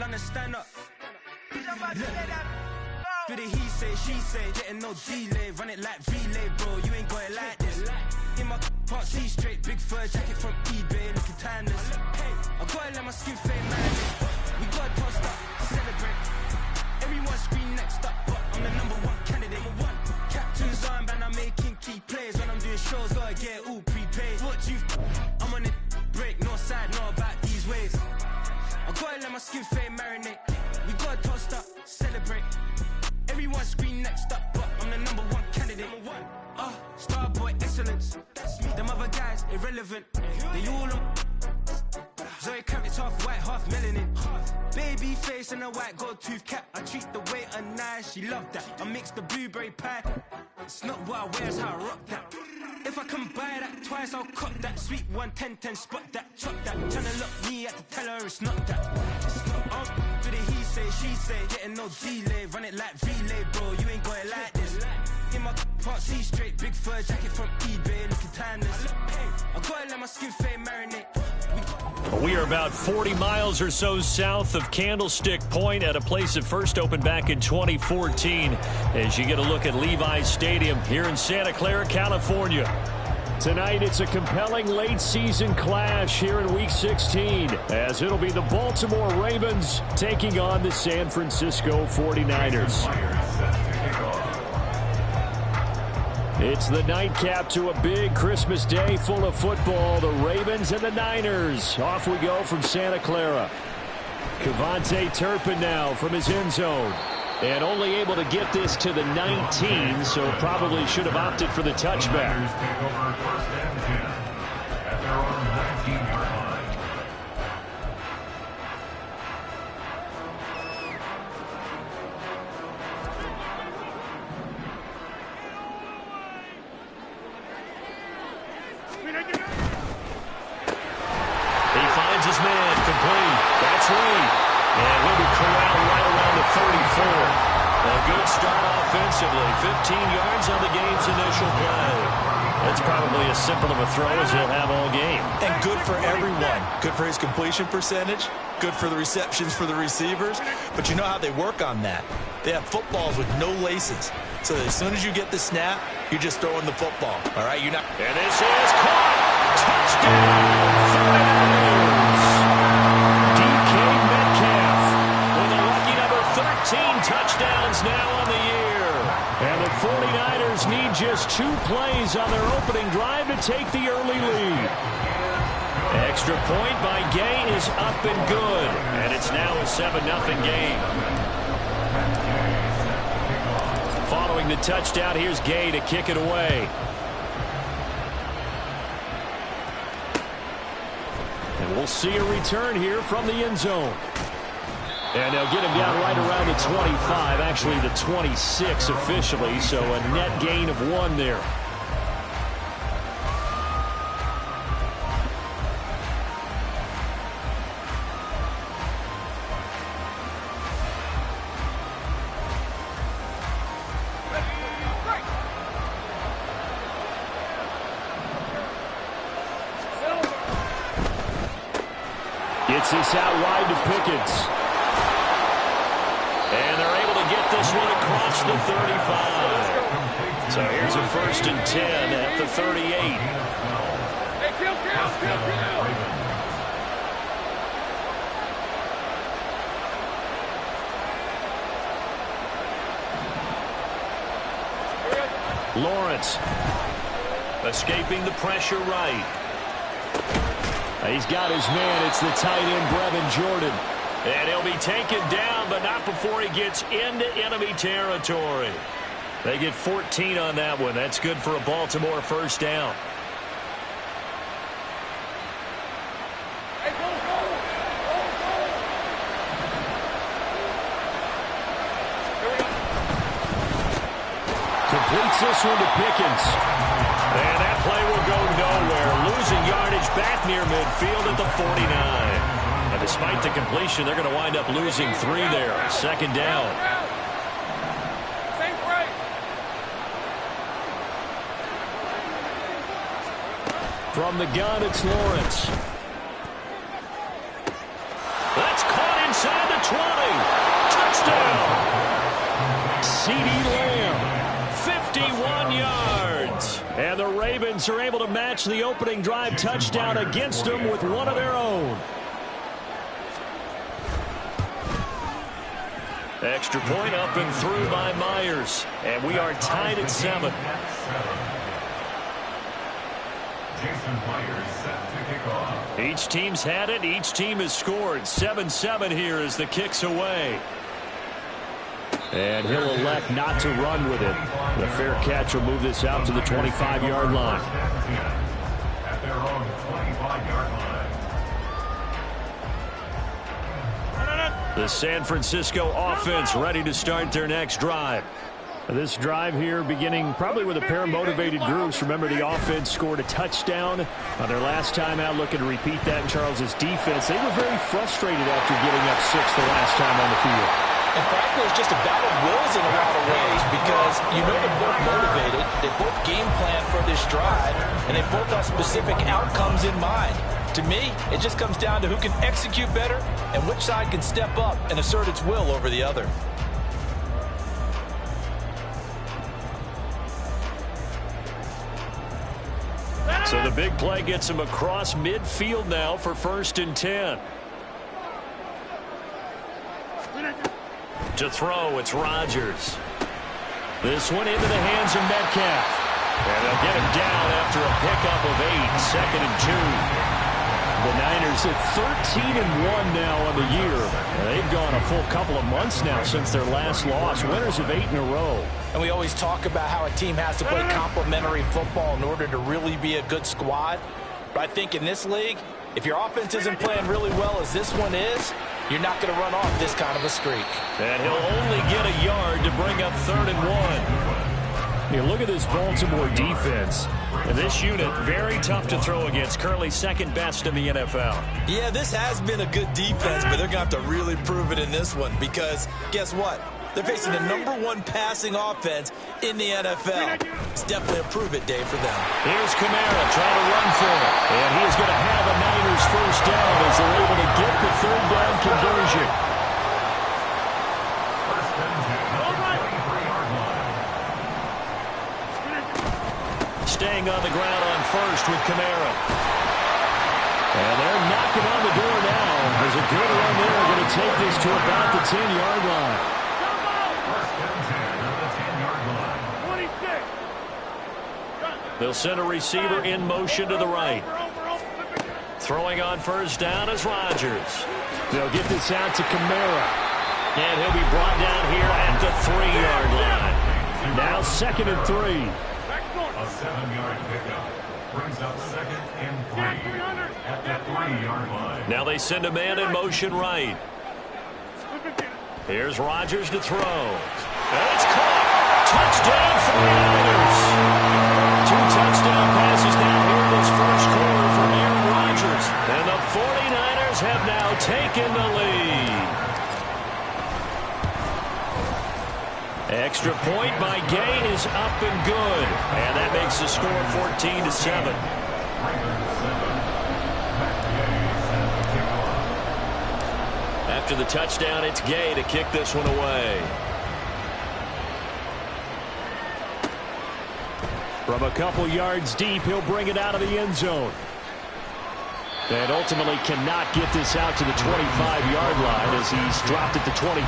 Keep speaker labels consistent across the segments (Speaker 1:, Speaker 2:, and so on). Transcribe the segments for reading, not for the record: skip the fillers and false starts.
Speaker 1: trying to stand up. Do the he say, she say, getting no delay. Run it like relay, bro, you ain't got it like this. In my can't see straight, big fur jacket from eBay, looking timeless. I gotta let my skin fade, man. We gotta toast up, celebrate. Everyone scream next up, but I'm the #1 candidate. Captain's armband, I'm making key plays. When I'm doing shows, gotta get all prepaid. What you I'm on it, break, no side, no about these ways. I gotta let my skin fade, marinate. We gotta toast up, celebrate. Everyone scream next up, but I'm the #1 candidate. Starboy excellence. Them other guys irrelevant. They all on. Zoe Camp, it's half white, half melanin. Baby face and a white gold tooth cap. I treat the waiter nice, she love that. I mix the blueberry pie. It's not what I wear, it's how I rock that. If I can buy that twice, I'll cop that. Sweet 110, spot that, chop that. Tryna lock me, I have to tell her it's not that. Do the he say, she say, getting no delay. Run it like relay, bro, you ain't got it like this. In my can't see straight, big fur jacket from eBay, looking timeless. I gotta let my skin fade, marinate.
Speaker 2: We are about 40 miles or so south of Candlestick Point at a place that first opened back in 2014 as you get a look at Levi's Stadium here in Santa Clara, California. Tonight, it's a compelling late-season clash here in Week 16 as it'll be the Baltimore Ravens taking on the San Francisco 49ers. It's the nightcap to a big Christmas day full of football. The Ravens and the Niners. Off we go from Santa Clara. Kevontae Turpin now from his end zone. And only able to get this to the 19, so probably should have opted for the touchback.
Speaker 3: He finds his man, complete. That's Reed. And he'll be corralled right around the 34. A good start offensively. 15 yards on the game's initial play.
Speaker 2: That's probably as simple of a throw as he'll have all game.
Speaker 4: And good for everyone. Good for his completion percentage. Good for the receptions for the receivers. But you know how they work on that. They have footballs with no laces. So as soon as you get the snap, you're just throwing the football. All right? You're not.
Speaker 2: And this is caught. Touchdown, 49ers. DK Metcalf with a lucky number 13 touchdowns now on the year. And the 49ers need just 2 plays on their opening drive to take the early lead. Extra point by Gay is up and good. And it's now a 7-0 game. Following the touchdown, here's Gay to kick it away. And we'll see a return here from the end zone. And they'll get him down right around the 25, actually the 26 officially, so a net gain of 1 there. Gets this out wide to Pickens. And they're able to get this one across the 35. So here's a 1st and 10 at the 38. Lawrence escaping the pressure right. He's got his man. It's the tight end, Brevin Jordan. And he'll be taken down, but not before he gets into enemy territory. They get 14 on that one. That's good for a Baltimore 1st down. Completes this one to Pickens. And that play will go nowhere. Losing yardage back near midfield at the 49. And despite the completion, they're going to wind up losing 3 there. 2nd down. From the gun, it's Lawrence. That's caught inside the
Speaker 3: 20. Touchdown. CeeDee Lamb, 51 yards. And the Ravens are able to match the opening drive touchdown against them with one of their own. Extra point up and through by Myers. And we are tied at 7. Each team's had it. Each team has scored. 7-7 here as the kick's away. And he'll elect not to run with it. The fair catch will move this out to the 25-yard line.
Speaker 5: At their own 25-yard line.
Speaker 3: The San Francisco offense ready to start their next drive. This drive here beginning probably with a pair of motivated groups. Remember, the offense scored a touchdown on their last time out, looking to repeat that in Charles's defense. They were very frustrated after giving up 6 the last time on the field.
Speaker 4: And frankly, it's just a battle of wills in a lot of ways because you know they're both motivated. They both game plan for this drive, and they both have specific outcomes in mind. To me, it just comes down to who can execute better and which side can step up and assert its will over the other.
Speaker 3: So the big play gets him across midfield now for 1st and 10. To throw, it's Rodgers. This one into the hands of Metcalf. And they'll get him down after a pickup of 8, 2nd and 2. The Niners at 13-1 now on the year. They've gone a full couple of months now since their last loss. Winners of 8 in a row.
Speaker 4: And we always talk about how a team has to play complementary football in order to really be a good squad. But I think in this league, if your offense isn't playing really well as this one is, you're not going to run off this kind of a streak.
Speaker 3: And he'll only get a yard to bring up 3rd and 1. You look at this Baltimore defense. And this unit, very tough to throw against. Currently 2nd best in the NFL.
Speaker 4: Yeah, this has been a good defense, but they're going to have to really prove it in this one because guess what? They're facing the #1 passing offense in the NFL. It's definitely a prove it day for them.
Speaker 3: Here's Kamara trying to run for it. And he's going to have a Niners 1st down as they're able to get the 3rd down conversion. Staying on the ground on 1st with Kamara. And they're knocking on the door now. There's a good run there. They're going to take this to about the 10-yard line. They'll send a receiver in motion to the right. Throwing on 1st down is Rodgers. They'll get this out to Kamara. And he'll be brought down here at the 3-yard line. Now 2nd and 3.
Speaker 5: A 7-yard pickup brings up 2nd and 3 at the 3-yard line.
Speaker 3: Now they send a man in motion right. Here's Rodgers to throw. And it's caught. Touchdown for the Niners. 2 touchdown passes now here in this 1st quarter from Aaron Rodgers. And the 49ers have now taken the lead. Extra point by Gay is up and good. And that makes the score 14-7. After the touchdown, it's Gay to kick this one away. From a couple yards deep, he'll bring it out of the end zone. And ultimately cannot get this out to the 25-yard line as he's dropped at the 23.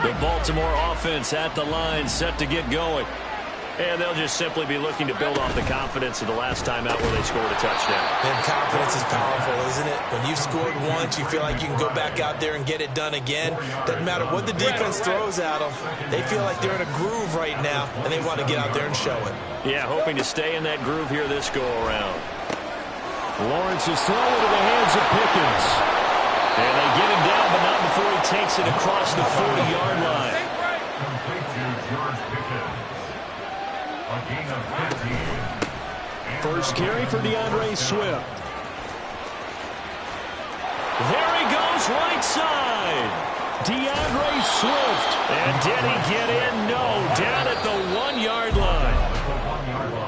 Speaker 3: The Baltimore offense at the line, set to get going. And they'll just simply be looking to build off the confidence of the last time out where they scored a touchdown.
Speaker 4: And confidence is powerful, isn't it? When you've scored once, you feel like you can go back out there and get it done again. Doesn't matter what the defense throws at them. They feel like they're in a groove right now, and they want to get out there and show it.
Speaker 3: Yeah, hoping to stay in that groove here this go-around. Lawrence is throwing to the hands of Pickens. And they get him down, but not before he takes it across the 40-yard line.
Speaker 5: Complete to George Pickens. A gain of 15.
Speaker 3: First carry for DeAndre Swift. There he goes, right side. DeAndre Swift. And did he get in? No, down at the 1-yard line.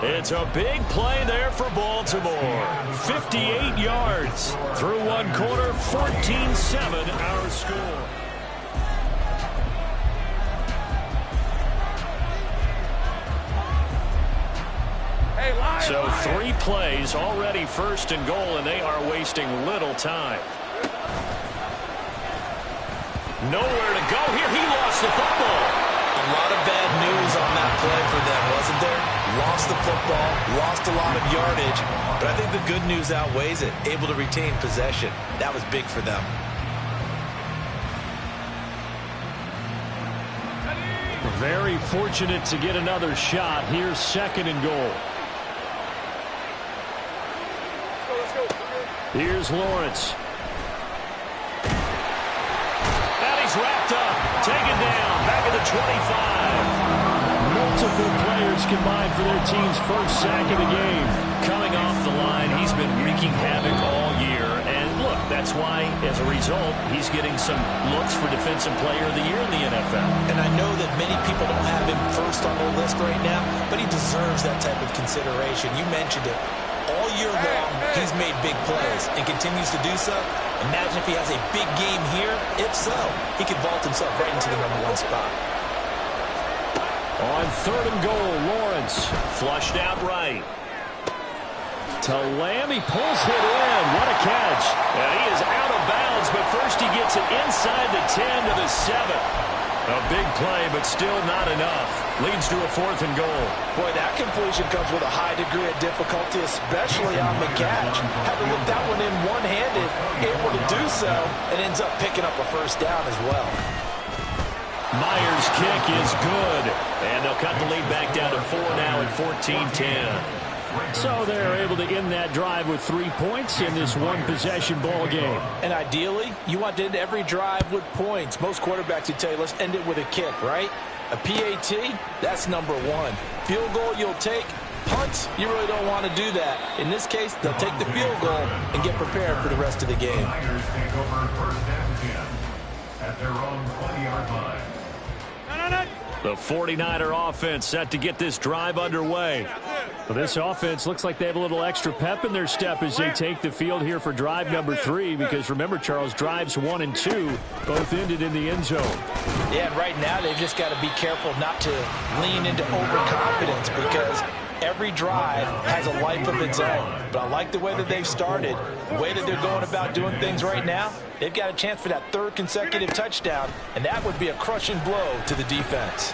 Speaker 2: It's a big play there for Baltimore. 58 yards through one quarter, 14-7 our score. So 3 plays already first and goal, and they are wasting little time. Nowhere to go here. He lost the football.
Speaker 4: A lot of bad news on that play for them, wasn't there? Lost the football, lost a lot of yardage, but I think the good news outweighs it. Able to retain possession. That was big for them.
Speaker 2: Very fortunate to get another shot. Here's second and goal. Here's Lawrence. And he's wrapped up. Taken down. Back at the 25. Multiple players combined for their team's first sack of the game. Coming off the line, he's been wreaking havoc all year. And look, that's why, as a result, he's getting some looks for Defensive Player of the Year in the NFL.
Speaker 4: And I know that many people don't have him first on their list right now, but he deserves that type of consideration. You mentioned it. All year long, he's made big plays and continues to do so. Imagine if he has a big game here. If so, he could vault himself right into the #1 spot.
Speaker 2: On third and goal, Lawrence flushed out right. To Lamb, he pulls it in. What a catch. And he is out of bounds, but first he gets it inside the 10 to the 7. A big play, but still not enough. Leads to a fourth and goal.
Speaker 4: Boy, that completion comes with a high degree of difficulty, especially on the catch. Had to whip that one in one-handed, able to do so, and ends up picking up a first down as well.
Speaker 2: Myers' kick is good, and they'll cut the lead back down to 4 now at 14-10. So they're able to end that drive with 3 points in this one-possession ball game.
Speaker 4: And ideally, you want to end every drive with points. Most quarterbacks would tell you, let's end it with a kick, right? A PAT, that's #1. Field goal, you'll take. Punts, you really don't want to do that. In this case, they'll take the field goal and get prepared for the rest of the game.
Speaker 5: Niners take over first and 10 at their own 20-yard line.
Speaker 2: The 49er offense set to get this drive underway. Well, this offense looks like they have a little extra pep in their step as they take the field here for drive number 3, because remember, Charles, drives 1 and 2 both ended in the end zone.
Speaker 4: Yeah, and right now they've just got to be careful not to lean into overconfidence, because every drive has a life of its own. But I like the way that they've started, the way that they're going about doing things right now. They've got a chance for that 3rd consecutive touchdown, and that would be a crushing blow to the defense.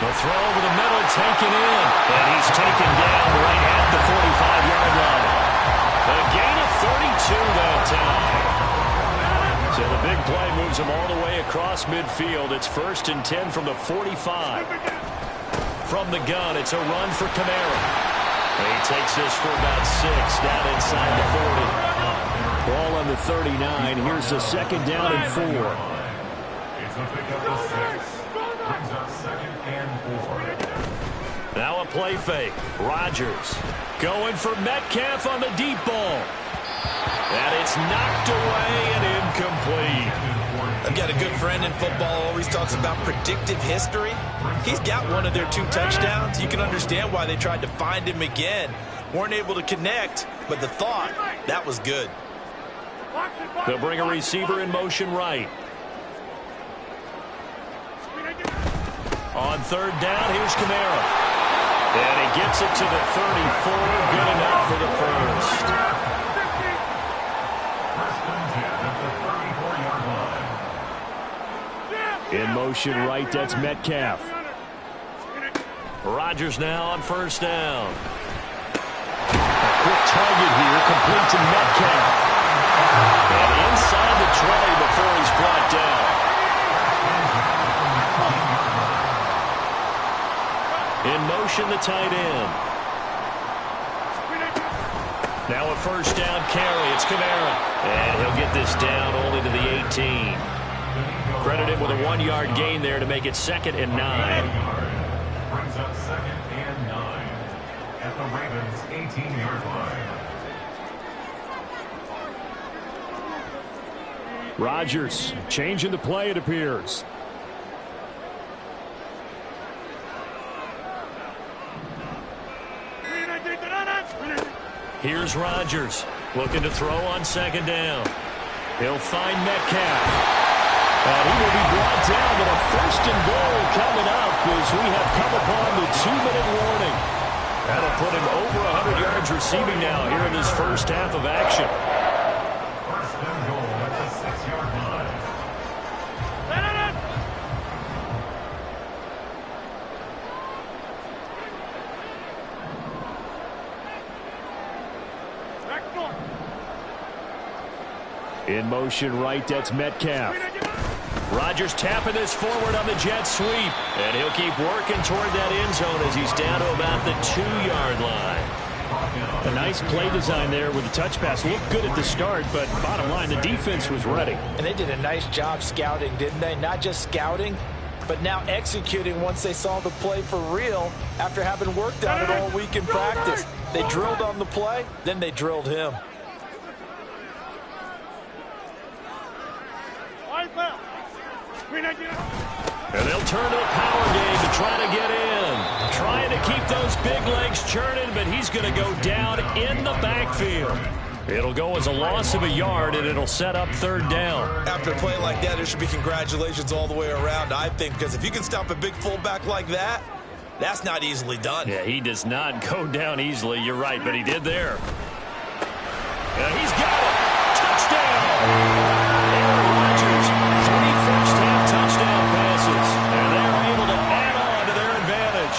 Speaker 2: The throw over the middle, taken in, and he's taken down right at the 45-yard line. A gain of 32 that time. So the big play moves him all the way across midfield. It's 1st and 10 from the 45. From the gun, it's a run for Kamara. He takes this for about 6 down inside the 40. Ball on the 39. Here's the 2nd down and 4.
Speaker 5: It's a pickup of 6. Brings up 2nd and 4.
Speaker 2: Now a play fake. Rodgers going for Metcalf on the deep ball. And it's knocked away and incomplete.
Speaker 4: I've got a good friend in football, always talks about predictive history. He's got one of their 2 touchdowns. You can understand why they tried to find him again. Weren't able to connect, but the thought, that was good.
Speaker 2: They'll bring a receiver in motion right. On 3rd down, here's Kamara. And he gets it to the 34. Good enough for the first. In motion right, that's Metcalf. Rodgers now on 1st down. A quick target here, complete to Metcalf. And inside the 20 before he's brought down. In motion, the tight end. Now a 1st down carry. It's Kamara. And he'll get this down only to the 18. Credited with a 1-yard gain there to make it 2nd and 9.
Speaker 5: Brings up 2nd and 9 at the Ravens' 18-yard line.
Speaker 2: Rodgers changing the play, it appears.
Speaker 3: Here's Rodgers looking to throw on second down. He'll find Metcalf. And he will be brought down with a first and goal coming up as we have come upon the 2-minute warning. That'll put him over 100 yards receiving now here in his first half of action.
Speaker 5: First and goal at the 6-yard line.
Speaker 2: In motion right, that's Metcalf.
Speaker 3: Rodgers tapping this forward on the jet sweep. And he'll keep working toward that end zone as he's down to about the 2-yard line.
Speaker 2: A nice play design there with the touch pass. Looked good at the start, but bottom line, the defense was ready.
Speaker 6: And they did a nice job scouting, didn't they? Not just scouting, but now executing once they saw the play for real after having worked on it all week in practice. They drilled on the play, then they drilled him.
Speaker 3: And they'll turn to the power game to try to get in. Trying to keep those big legs churning, but he's going to go down in the backfield. It'll go as a loss of a yard, and it'll set up third down.
Speaker 4: After a play like that, there should be congratulations all the way around, I think, because if you can stop a big fullback like that, that's not easily done.
Speaker 3: Yeah, he does not go down easily. You're right, but he did there. And he's got it. Touchdown. Aaron Rodgers, 3 first-half touchdown passes, and they're able to add on to their advantage.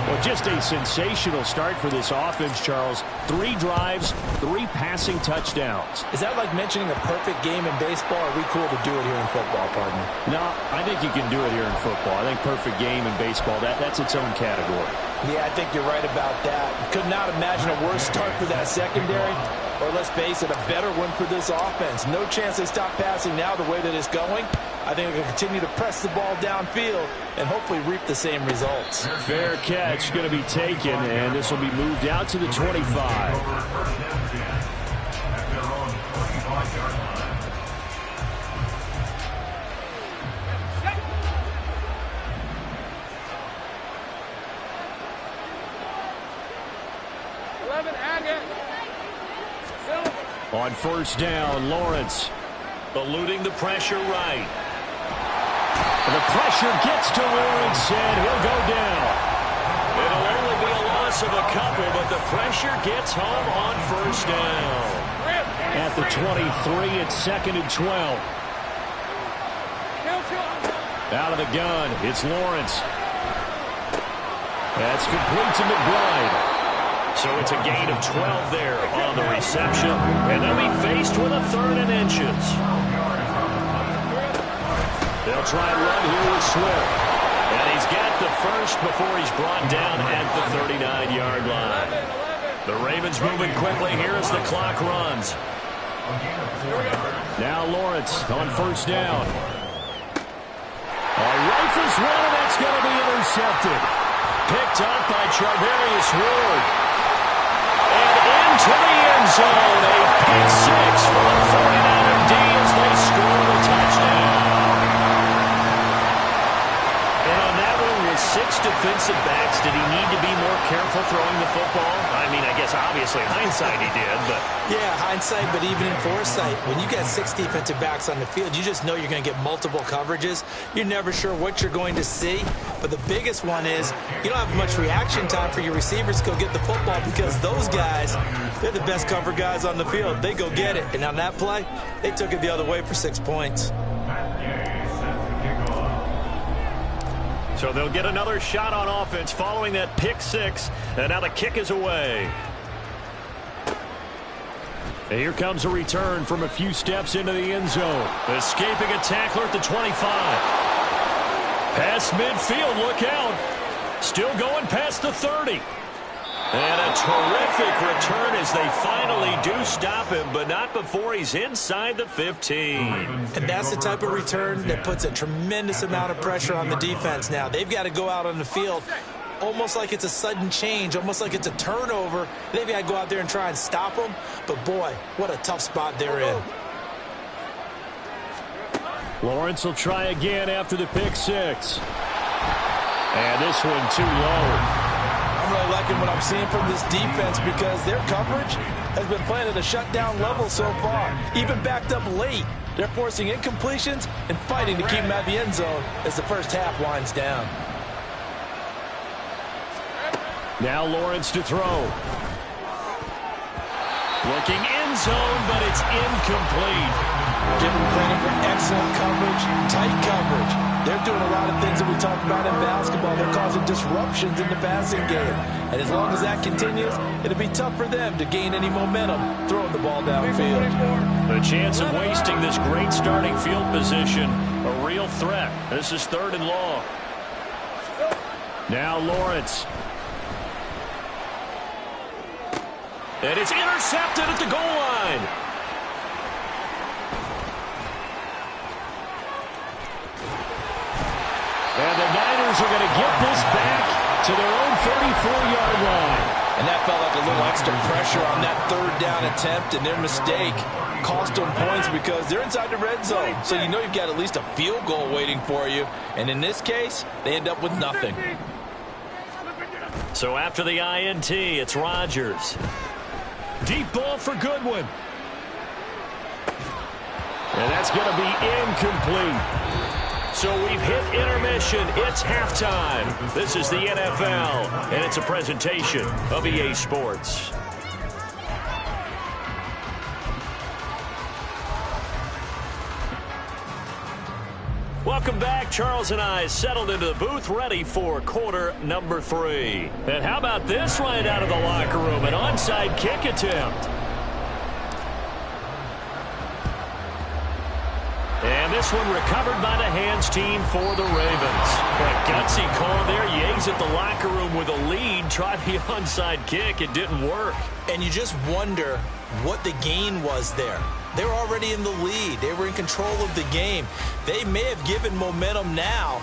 Speaker 2: Well, just a sensational start for this offense, Charles. 3 drives, 3 passing touchdowns.
Speaker 6: Is that like mentioning a perfect game in baseball? Or are we cool to do it here in football, partner?
Speaker 2: No, I think you can do it here in football. I think perfect game in baseball, that's its own category.
Speaker 6: Yeah, I think you're right about that. Could not imagine a worse start for that secondary, or let's face it, a better one for this offense. No chance they stop passing now the way that it's going. I think they can continue to press the ball downfield and hopefully reap the same results.
Speaker 2: Fair catch going to be taken, and this will be moved out to the 25. On first down, Lawrence.
Speaker 3: Eluding the pressure right.
Speaker 2: The pressure gets to Lawrence, and he'll go down.
Speaker 3: It'll only be a loss of a couple, but the pressure gets home on first down.
Speaker 2: At the 23, it's 2nd and 12. Out of the gun, it's Lawrence. That's complete to McBride.
Speaker 3: So it's a gain of 12 there on the reception, and they'll be faced with a 3rd and inches. They'll try and run here with Swift. And he's got the first before he's brought down at the 39-yard line. The Ravens moving quickly here as the clock runs.
Speaker 2: Now Lawrence on first down. Rifles one, and that's going to be intercepted.
Speaker 3: Picked up by Charvarius Ward. And into the end zone. A pick six for the 49er D as they score the touchdown. And on that one with 6 defensive backs, did he need to be more careful throwing the football? I mean, I guess obviously hindsight he did, but...
Speaker 6: Yeah, hindsight, but even in foresight, when you got 6 defensive backs on the field, you just know you're going to get multiple coverages. You're never sure what you're going to see. But the biggest one is you don't have much reaction time for your receivers to go get the football because those guys, they're the best cover guys on the field. They go get it. And on that play, they took it the other way for 6 points.
Speaker 3: So they'll get another shot on offense following that pick six. And now the kick is away.
Speaker 2: And here comes a return from a few steps into the end zone.
Speaker 3: Escaping a tackler at the 25. Past midfield, look out. Still going past the 30. And a terrific return as they finally do stop him, but not before he's inside the 15.
Speaker 6: And that's the type of return that puts a tremendous amount of pressure on the defense now. They've got to go out on the field almost like it's a sudden change, almost like it's a turnover. They've got to go out there and try and stop them. But, boy, what a tough spot they're in.
Speaker 2: Lawrence will try again after the pick six. And this one too low.
Speaker 6: I'm really liking what I'm seeing from this defense because their coverage has been playing at a shutdown level so far. Even backed up late, they're forcing incompletions and fighting to keep them at the end zone as the first half winds down.
Speaker 2: Now Lawrence to throw. Looking end zone, but it's incomplete.
Speaker 6: Give them credit for excellent coverage, tight coverage. They're doing a lot of things that we talk about in basketball. They're causing disruptions in the passing game. And as long as that continues, it'll be tough for them to gain any momentum throwing the ball downfield.
Speaker 2: The chance of wasting this great starting field position, a real threat. This is 3rd and long. Now Lawrence. And it's intercepted at the goal line. And the Niners are going to get this back to their own 34-yard line.
Speaker 6: And that felt like a little extra pressure on that 3rd down attempt, and their mistake cost them points because they're inside the red zone. So you know you've got at least a field goal waiting for you. And in this case, they end up with nothing.
Speaker 2: So after the INT, it's Rodgers. Deep ball for Goodwin. And that's going to be incomplete. So we've hit intermission. It's halftime. This is the NFL, and it's a presentation of EA Sports. Welcome back. Charles and I settled into the booth, ready for quarter number 3. And how about this right out of the locker room? An onside kick attempt. And this one recovered by the hands team for the Ravens. A gutsy call there. You exit the locker room with a lead. Try the onside kick. It didn't work.
Speaker 6: And you just wonder what the gain was there. They were already in the lead. They were in control of the game. They may have given momentum now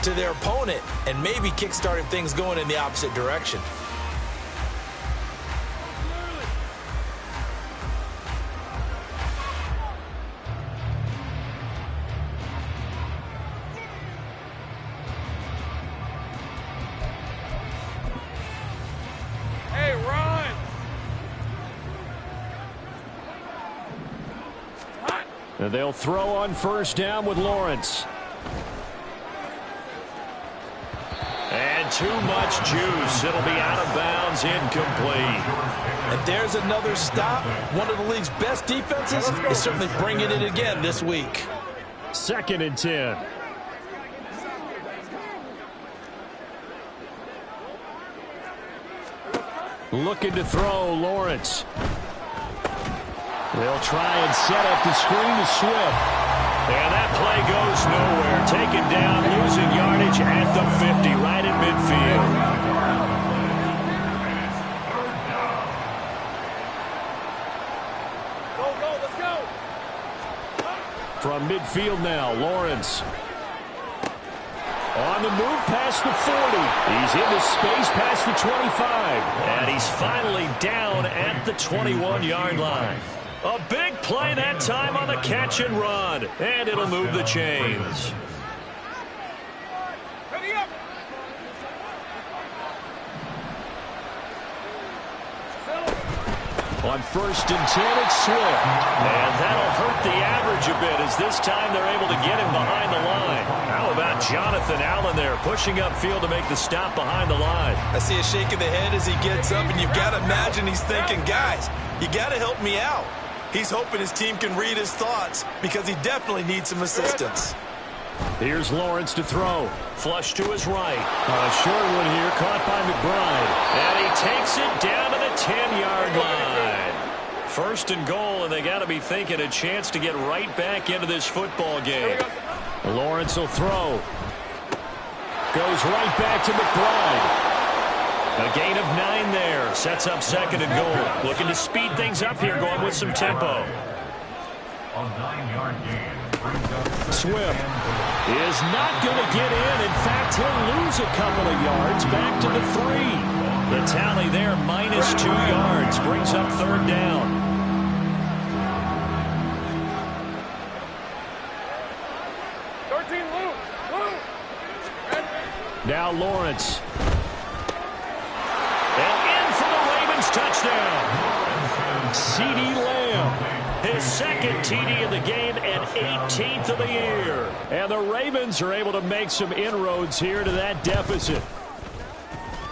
Speaker 6: to their opponent and maybe kick-started things going in the opposite direction.
Speaker 2: And they'll throw on 1st down with Lawrence. And too much juice. It'll be out of bounds, incomplete.
Speaker 6: And there's another stop. One of the league's best defenses is certainly bringing it again this week.
Speaker 2: 2nd and 10. Looking to throw, Lawrence. They'll try and set up the screen to Swift. And that play goes nowhere. Taken down, losing yardage at the 50, right in midfield.
Speaker 7: Let's go.
Speaker 2: From midfield now, Lawrence. On the move past the 40. He's into space past the 25. And he's finally down at the 21-yard line. A big play that time on the catch and run. And it'll move the chains.
Speaker 7: Ready up.
Speaker 2: On 1st and 10, it's Swift. And that'll hurt the average a bit as this time they're able to get him behind the line. How about Jonathan Allen there pushing upfield to make the stop behind the line?
Speaker 6: I see a shake of the head as he gets up, and you've got to imagine he's thinking, guys, you got to help me out. He's hoping his team can read his thoughts because he definitely needs some assistance.
Speaker 2: Here's Lawrence to throw. Flush to his right. A short one here caught by McBride. And he takes it down to the 10-yard line. 1st and goal, and they got to be thinking a chance to get right back into this football game. Lawrence will throw. Goes right back to McBride. A gain of 9 there. Sets up 2nd and goal. Looking to speed things up here, going with some tempo.
Speaker 5: A 9-yard gain.
Speaker 2: Swift is not going to get in. In fact, he'll lose a couple of yards back to the 3. The tally there, minus 2 yards, brings up 3rd down. Now Lawrence. touchdown. CeeDee Lamb, his second TD of the game and 18th of the year. And the Ravens are able to make some inroads here to that deficit.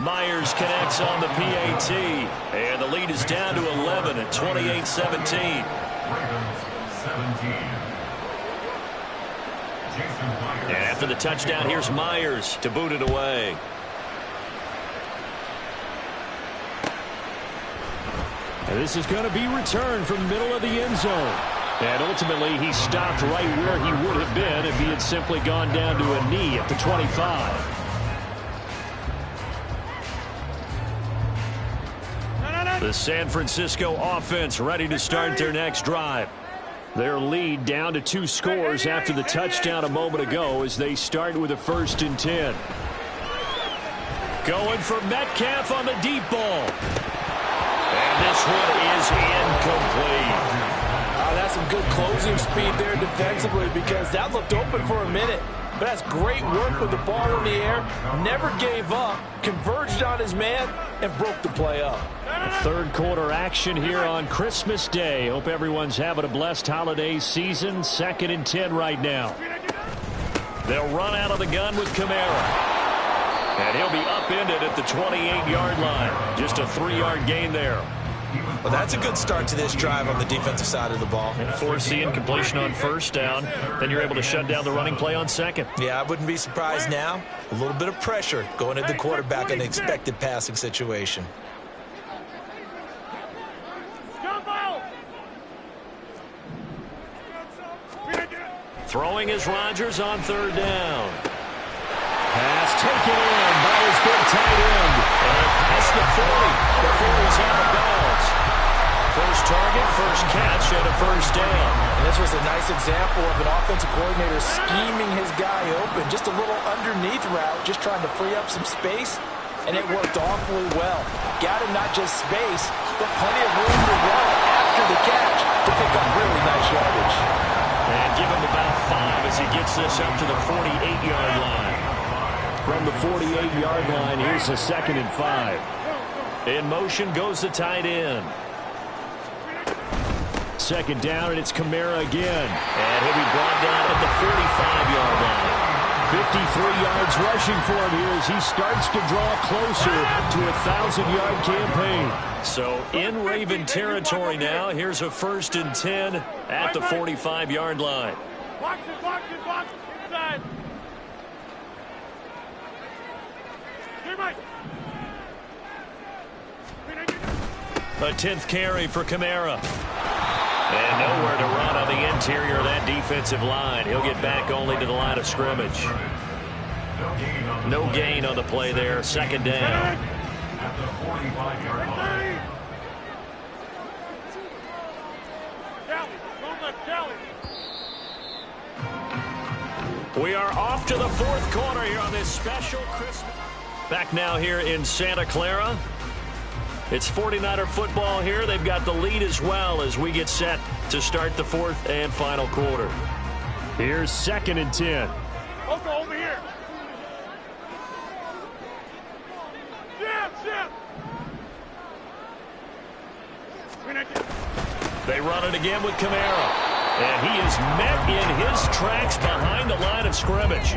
Speaker 2: Myers connects on the PAT, and the lead is down to 11 at 28-17. And after the touchdown, here's Myers to boot it away. And this is going to be returned from the middle of the end zone. And ultimately, he stopped right where he would have been if he had simply gone down to a knee at the 25. The San Francisco offense ready to start their next drive. Their lead down to 2 scores after the touchdown a moment ago as they start with a 1st and 10. Going for Metcalf on the deep ball. And this one is incomplete.
Speaker 6: That's some good closing speed there defensively because that looked open for a minute. But that's great work with the ball in the air. Never gave up, converged on his man, and broke the play up.
Speaker 2: Third quarter action here on Christmas Day. Hope everyone's having a blessed holiday season. 2nd and 10 right now. They'll run out of the gun with Kamara. And he'll be upended at the 28-yard line. Just a 3-yard gain there.
Speaker 6: Well, that's a good start to this drive on the defensive side of the ball.
Speaker 2: And force the incompletion on 1st down. Then you're able to shut down the running play on 2nd.
Speaker 6: Yeah, I wouldn't be surprised now. A little bit of pressure going at the quarterback in an expected passing situation.
Speaker 2: Throwing is Rodgers on 3rd down. Pass taken in by his big tight end. And past the 40 before he's out of bounds. First target, first catch, and a 1st down.
Speaker 6: And this was a nice example of an offensive coordinator scheming his guy open. Just a little underneath route, just trying to free up some space. And it worked awfully well. Got him not just space, but plenty of room to run after the catch to pick up really nice yardage.
Speaker 2: And give him about 5 as he gets this up to the 48-yard line. From the 48-yard line, here's a 2nd and 5. In motion goes the tight end. 2nd down, and it's Kamara again. And he'll be brought down at the 45-yard line. 53 yards rushing for him here as he starts to draw closer to a 1,000-yard campaign. So in Raven territory now, here's a 1st and 10 at the 45-yard line.
Speaker 7: Box it, inside.
Speaker 2: A 10th carry for Kamara. And nowhere to run on the interior of that defensive line. He'll get back only to the line of scrimmage. No gain on the play there. 2nd down.
Speaker 5: At the 45-yard line.
Speaker 2: We are off to the 4th quarter here on this special Christmas. Back now here in Santa Clara. It's 49er football here. They've got the lead as well as we get set to start the 4th and final quarter. Here's 2nd and 10.
Speaker 7: Over here. Jam.
Speaker 2: They run it again with Kamara. And he is met in his tracks behind the line of scrimmage.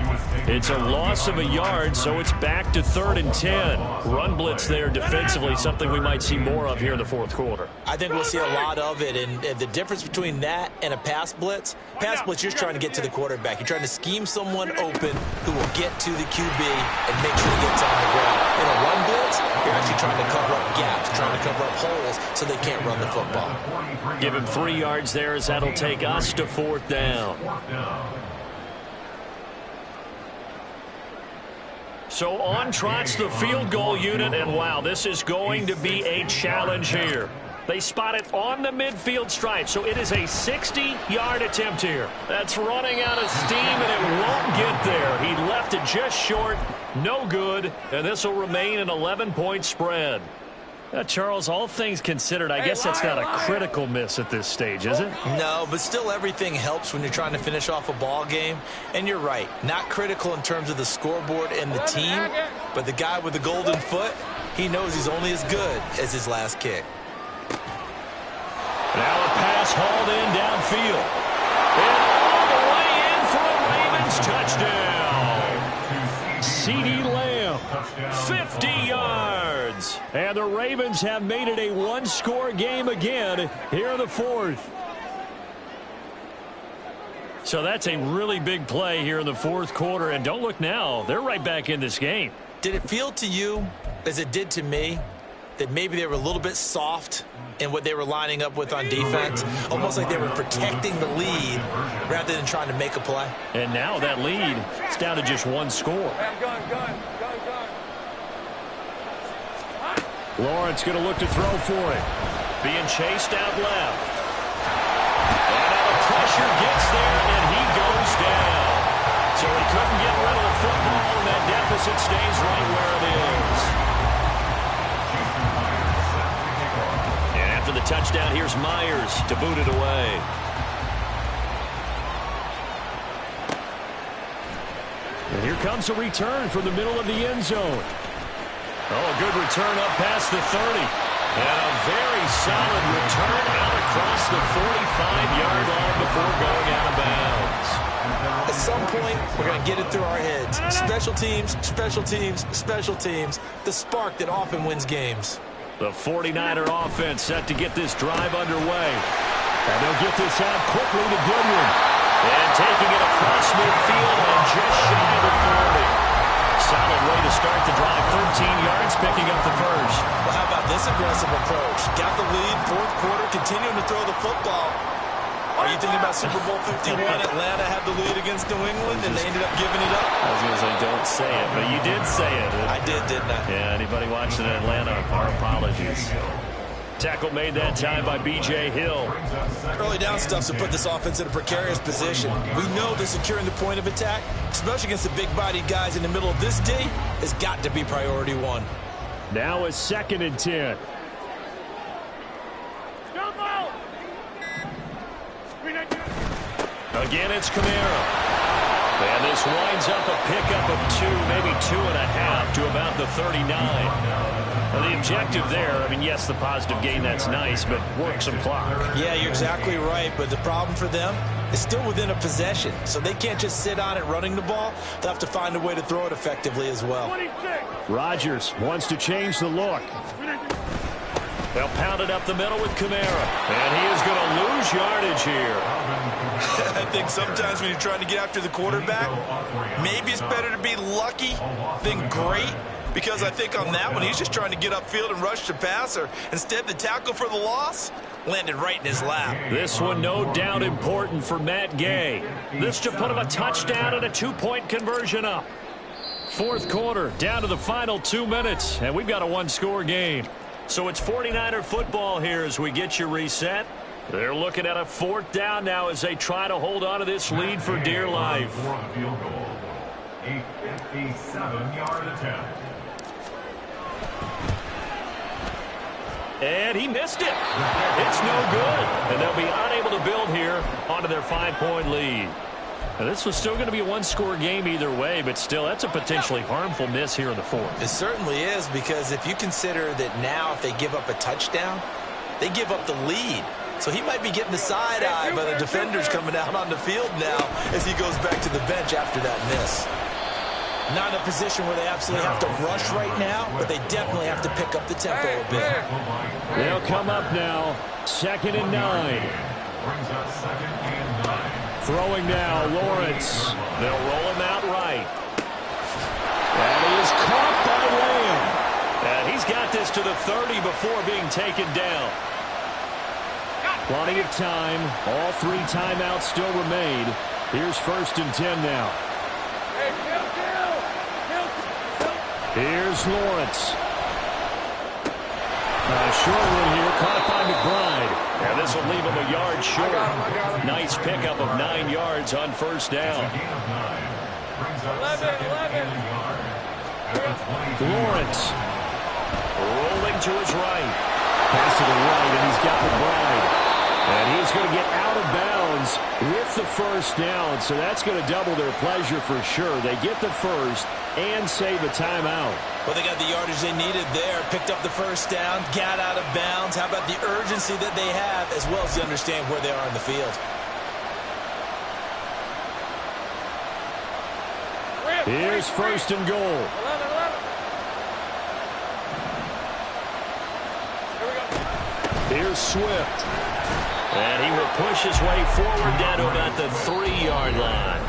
Speaker 2: It's a loss of a yard, so it's back to 3rd and 10. Run blitz there defensively, something we might see more of here in the 4th quarter.
Speaker 6: I think we'll see a lot of it, and the difference between that and a pass blitz, you're just trying to get to the quarterback. You're trying to scheme someone open who will get to the QB and make sure he gets on the ground. In a run blitz, you're actually trying to cover up gaps, trying to cover up holes so they can't run the football.
Speaker 2: Give him 3 yards there as that'll take us to 4th down. So on trots the field goal unit, and wow, this is going to be a challenge here. They spot it on the midfield stripe, so it is a 60-yard attempt here. That's running out of steam, and it won't get there. He left it just short, no good, and this will remain an 11-point spread. Charles, all things considered, I guess that's not a critical miss at this stage, is it?
Speaker 6: No, but still everything helps when you're trying to finish off a ball game. And you're right, not critical in terms of the scoreboard and the team, but the guy with the golden foot, he knows he's only as good as his last kick.
Speaker 3: Now a pass hauled in downfield. And all the way in for a Ravens touchdown. CeeDee Lamb, 50 yards. And the Ravens have made it a one-score game again here in the fourth. So that's a really big play here in the fourth quarter. And don't look now, they're right back in this game.
Speaker 6: Did it feel to you, as it did to me, that maybe they were a little bit soft in what they were lining up with on defense? Almost like they were protecting the lead rather than trying to make a play.
Speaker 3: And now that lead is down to just one score. Lawrence going to look to throw for it. Being chased out left. And now the pressure gets there, and he goes down. So he couldn't get rid of the football, and that deficit stays right where it is. And after the touchdown, here's Myers to boot it away. And here comes a return from the middle of the end zone. Oh, a good return up past the 30. And a very solid return out across the 45-yard line before going out of bounds.
Speaker 6: At some point, we're going to get it through our heads. Special teams, special teams, special teams. The spark that often wins games.
Speaker 3: The 49er offense set to get this drive underway. And they'll get this out quickly to Goodwin. And taking it across midfield and just shy of the 40. Solid way to start the drive. 13 yards, picking up the first.
Speaker 6: Well, how about this aggressive approach? Got the lead, fourth quarter, continuing to throw the football. Are you thinking about Super Bowl 51? Atlanta had the lead against New England, and they ended up giving it up.
Speaker 3: I was going to say, don't say it, but you did say it.
Speaker 6: I did, didn't I?
Speaker 3: Yeah, anybody watching in Atlanta, our apologies. Tackle made that time by B.J. Hill.
Speaker 6: Early down stuff to put this offense in a precarious position. We know that securing the point of attack, especially against the big-bodied guys in the middle of this D, has got to be priority one.
Speaker 3: Now a 2nd and 10. Again, it's Kamara. And this winds up a pickup of 2, maybe 2.5 to about the 39. Well, the objective there, I mean, yes, the positive gain, that's nice, but work some clock.
Speaker 6: Yeah, you're exactly right, but the problem for them is still within a possession, so they can't just sit on it running the ball. They'll have to find a way to throw it effectively as well.
Speaker 3: Rodgers wants to change the look. They'll pound it up the middle with Kamara, and he is going to lose yardage here.
Speaker 6: I think sometimes when you're trying to get after the quarterback, maybe it's better to be lucky than great. Because I think on that one, he's just trying to get upfield and rush the passer. Instead, the tackle for the loss landed right in his lap.
Speaker 3: This one no doubt important for Matt Gay. This to put him a touchdown and a 2-point conversion up. Fourth quarter, down to the final 2 minutes, and we've got a one-score game. So it's 49er football here as we get you reset. They're looking at a 4th down now as they try to hold on to this lead for dear life.
Speaker 5: A 57-yard attempt.
Speaker 3: And he missed it. It's no good. And they'll be unable to build here onto their 5-point lead. Now, this was still going to be a one-score game either way, but still, that's a potentially harmful miss here in the fourth.
Speaker 6: It certainly is, because if you consider that now if they give up a touchdown, they give up the lead. So he might be getting the side eye by the defenders coming out on the field now as he goes back to the bench after that miss. Not in a position where they absolutely have to rush right now, but they definitely have to pick up the tempo a bit.
Speaker 3: They'll come up now, 2nd and 9. Throwing now, Lawrence. They'll roll him out right. And he is caught by Lamb. And he's got this to the 30 before being taken down. Plenty of time. All 3 timeouts still remain. Here's 1st and 10 now. Here's Lawrence. Short one here, caught by McBride. And this will leave him a yard short. Nice pickup of 9 yards on 1st down. 11. Lawrence rolling to his right. Pass to the right, and he's got McBride. And he's going to get out of bounds
Speaker 2: Ravens with the first down, so that's going to double their pleasure for sure. They get the first and save a timeout.
Speaker 6: Well, they got the yardage they needed there, picked up the first down, got out of bounds. How about the urgency that they have, as well as to understand where they are in the field?
Speaker 2: Here's first and goal. Here's Swift. And he will push his way forward down to about the 3-yard line.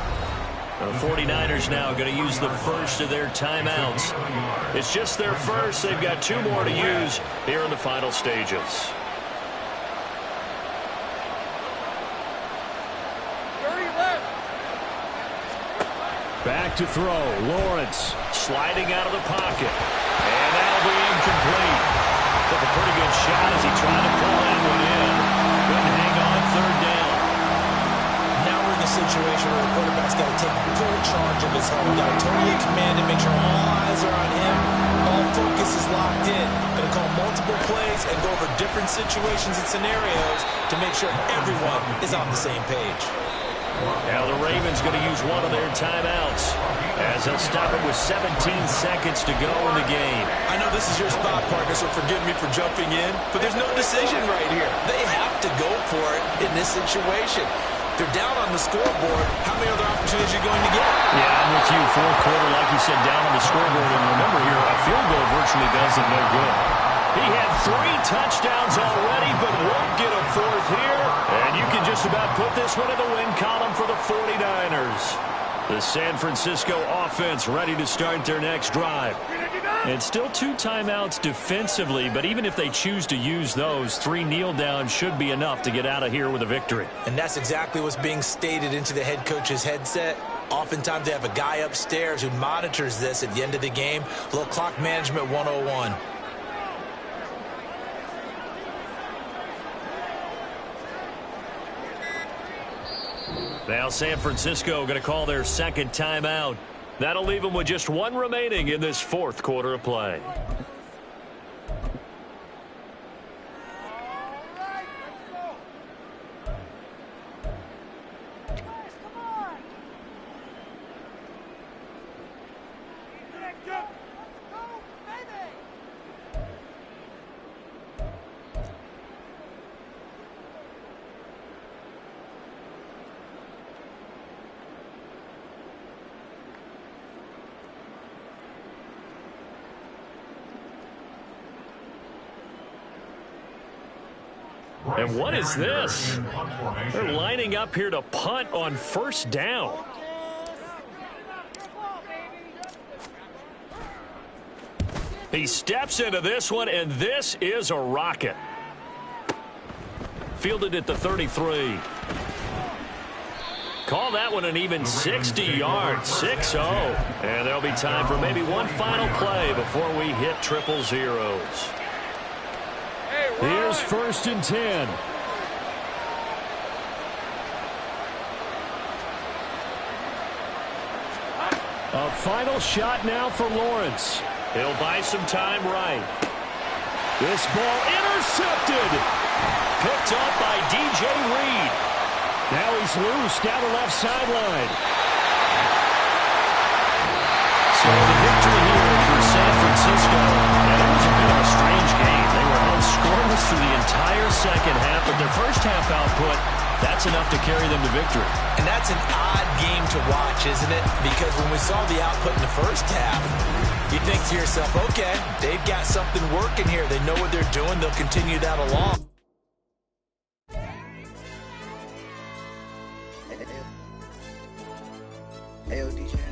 Speaker 2: The 49ers now going to use the first of their timeouts. It's just their first. They've got 2 more to use here in the final stages. Back to throw. Lawrence sliding out of the pocket. And that'll be incomplete. Took a pretty good shot as he tried to pull that one in. Couldn't hang on 3rd down.
Speaker 6: Now we're in the situation where the quarterback's got to take full charge of his home. Got to totally command it, make sure all eyes are on him. All focus is locked in. Going to call multiple plays and go over different situations and scenarios to make sure everyone is on the same page.
Speaker 2: Now the Ravens going to use one of their timeouts as they'll stop it with 17 seconds to go in the game.
Speaker 6: I know this is your spot, partner, so forgive me for jumping in, but there's no decision right here. They have to go for it in this situation. They're down on the scoreboard. How many other opportunities are you going to get?
Speaker 2: Yeah, I'm with you. 4th quarter, like you said, down on the scoreboard. And remember here, a field goal virtually does them no good. He had 3 touchdowns already, but won't get a 4th here. And you can just about put this one in the win column for the 49ers. The San Francisco offense ready to start their next drive. And still 2 timeouts defensively, but even if they choose to use those, 3 kneel downs should be enough to get out of here with a victory.
Speaker 6: And that's exactly what's being stated into the head coach's headset. Oftentimes they have a guy upstairs who monitors this at the end of the game. A little clock management 101.
Speaker 2: Now San Francisco going to call their 2nd timeout. That'll leave them with just 1 remaining in this 4th quarter of play. And what is this? They're lining up here to punt on 1st down. He steps into this one, and this is a rocket. Fielded at the 33. Call that one an even 60 yards, 6-0. And there'll be time for maybe one final play before we hit triple zeros. Here's 1st and 10. A final shot now for Lawrence. He'll buy some time right. This ball intercepted. Picked up by DJ Reed. Now he's loose down the left sideline. So the victory here for San Francisco. And it was a bit of a strange game. They were held scoreless through the entire 2nd half, but their 1st half output, that's enough to carry them to victory.
Speaker 6: And that's an odd game to watch, isn't it? Because when we saw the output in the 1st half, you think to yourself, okay, they've got something working here. They know what they're doing. They'll continue that along.
Speaker 8: Hey, DJ.